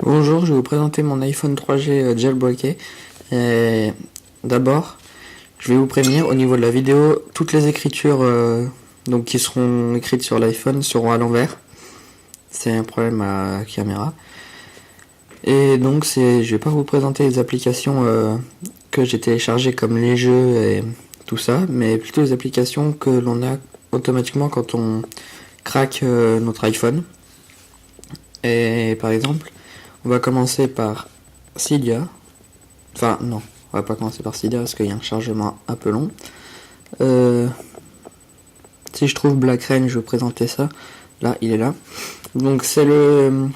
Bonjour, je vais vous présenter mon iPhone 3G jailbreaké. Et d'abord, je vais vous prévenir au niveau de la vidéo, toutes les écritures donc qui seront écrites sur l'iPhone seront à l'envers. C'est un problème à la caméra. Et donc je vais pas vous présenter les applications que j'ai téléchargées comme les jeux et tout ça, mais plutôt les applications que l'on a automatiquement quand on craque notre iPhone. Et par exemple, on va commencer par Cydia. Enfin, non, on va pas commencer par Cydia parce qu'il y a un chargement un peu long. Si je trouve Black Rain, je vais vous présenter ça. Là, il est là. Donc, c'est le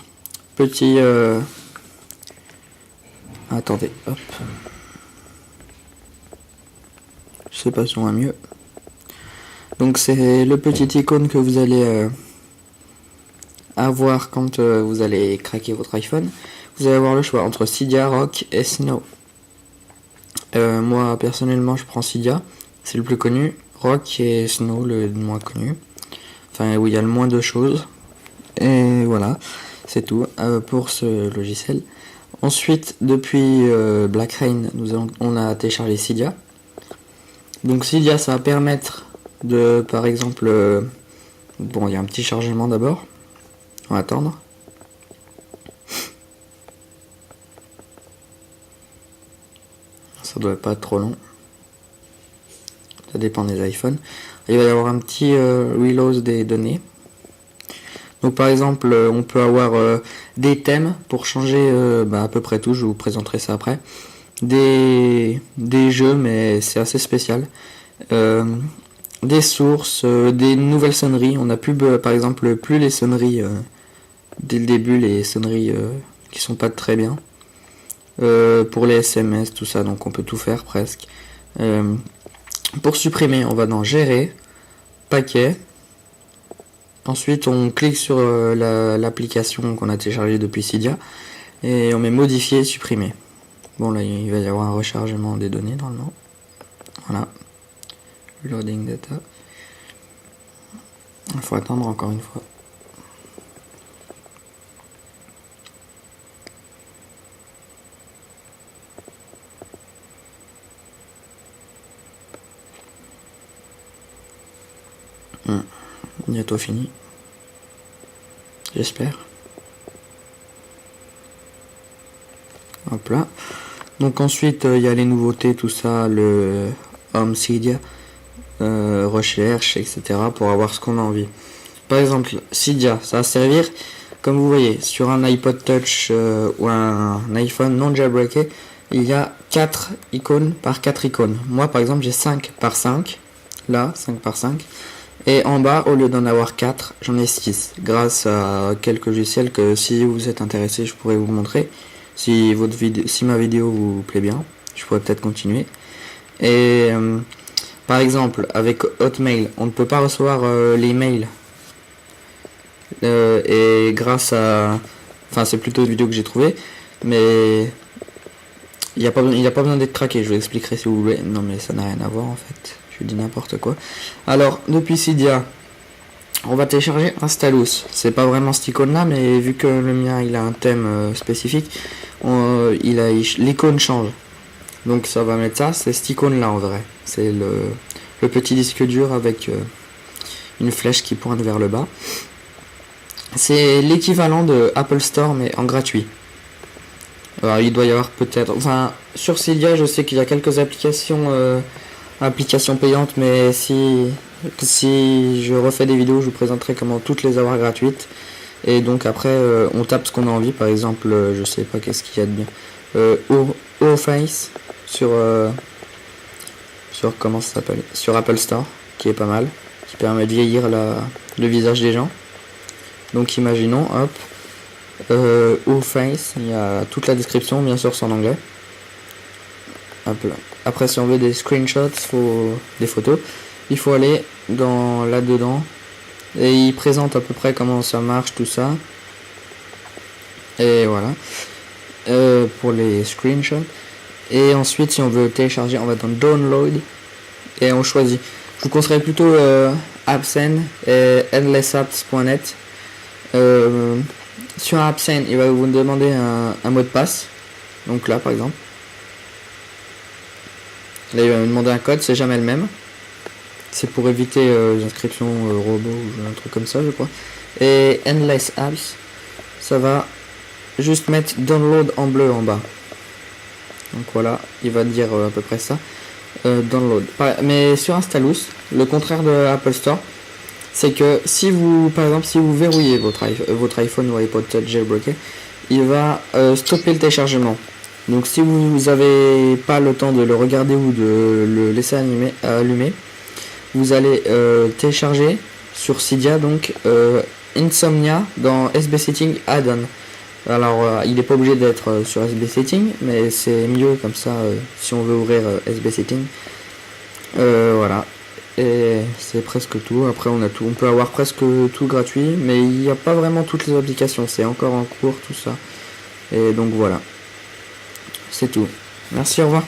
petit. Attendez, hop. Je sais pas si on va mieux. Donc, c'est le petit icône que vous allez avoir quand vous allez craquer votre iPhone. Vous allez avoir le choix entre Cydia, Rock et Snow. Moi personnellement je prends Cydia, c'est le plus connu. Rock et Snow le moins connu, enfin où il y a le moins de choses. Et voilà, c'est tout pour ce logiciel. Ensuite, depuis Black Rain, on a téléchargé Cydia. Donc Cydia, ça va permettre de, par exemple, bon, il y a un petit chargement d'abord. On va attendre. Ça doit pas être trop long. Ça dépend des iPhones. Il va y avoir un petit reload des données. Donc par exemple, on peut avoir des thèmes pour changer à peu près tout. Je vous présenterai ça après. Des jeux, mais c'est assez spécial. Des sources, des nouvelles sonneries. On a plus, par exemple, plus les sonneries dès le début, les sonneries qui sont pas très bien. Pour les SMS, tout ça, donc on peut tout faire presque. Pour supprimer, on va dans Gérer, Paquet. Ensuite, on clique sur l'application qu'on a téléchargée depuis Cydia et on met Modifier, Supprimer. Bon, là, il va y avoir un rechargement des données normalement. Voilà. Loading data. Il faut attendre encore une fois. Bientôt fini. J'espère. Hop là. Donc ensuite, il y a les nouveautés, tout ça, le Home Cydia, recherche, etc. pour avoir ce qu'on a envie. Par exemple, Cydia, ça va servir, comme vous voyez, sur un iPod Touch ou un iPhone non jailbreaké, il y a 4 icônes par 4 icônes. Moi, par exemple, j'ai 5 par 5. Là, 5 par 5. Et en bas, au lieu d'en avoir 4, j'en ai 6. Grâce à quelques logiciels que si vous êtes intéressé, je pourrais vous montrer. Si ma vidéo vous plaît bien, je pourrais peut-être continuer. Et par exemple, avec Hotmail, on ne peut pas recevoir les mails. Et grâce à... Enfin, c'est plutôt une vidéo que j'ai trouvée. Mais il n'y a pas besoin d'être traqué. Je vous expliquerai si vous voulez. Non, mais ça n'a rien à voir en fait. Je dis n'importe quoi. Alors, depuis Cydia, on va télécharger Installous. C'est pas vraiment cette icône là, mais vu que le mien il a un thème spécifique, l'icône change. Donc ça va mettre ça, c'est cette icône là en vrai. C'est le petit disque dur avec une flèche qui pointe vers le bas. C'est l'équivalent de Apple Store mais en gratuit. Alors il doit y avoir peut-être... Enfin, sur Cydia, je sais qu'il y a quelques applications payantes, mais si je refais des vidéos, je vous présenterai comment toutes les avoir gratuites. Et donc après, on tape ce qu'on a envie. Par exemple, je sais pas qu'est-ce qu'il y a de bien. O-Face sur comment ça s'appelle, sur Apple Store, qui est pas mal, qui permet de vieillir le visage des gens. Donc imaginons, hop, O-Face, il y a toute la description, bien sûr c'est en anglais. Hop là. Après, si on veut des screenshots, des photos, il faut aller là-dedans. Et il présente à peu près comment ça marche, tout ça. Et voilà. Pour les screenshots. Et ensuite, si on veut télécharger, on va dans Download. Et on choisit. Je vous conseillerais plutôt AppSend et endlessapps.net. Sur AppSend, il va vous demander un mot de passe. Donc là, par exemple. Là, il va me demander un code, c'est jamais le même. C'est pour éviter les inscriptions robots ou un truc comme ça, je crois. Et Endless Apps, ça va juste mettre Download en bleu en bas. Donc voilà, il va dire à peu près ça. Download. Mais sur Installous, le contraire de Apple Store, c'est que si vous, par exemple, si vous verrouillez votre iPhone ou iPod Touch jailbreaké, il va stopper le téléchargement. Donc si vous n'avez pas le temps de le regarder ou de le laisser allumer, vous allez télécharger sur Cydia donc Insomnia dans SB Setting Add-on. Alors il n'est pas obligé d'être sur SB Setting, mais c'est mieux comme ça si on veut ouvrir SB Setting. Voilà. Et c'est presque tout. Après on peut avoir presque tout gratuit, mais il n'y a pas vraiment toutes les applications. C'est encore en cours tout ça. Et donc voilà. C'est tout. Merci, au revoir.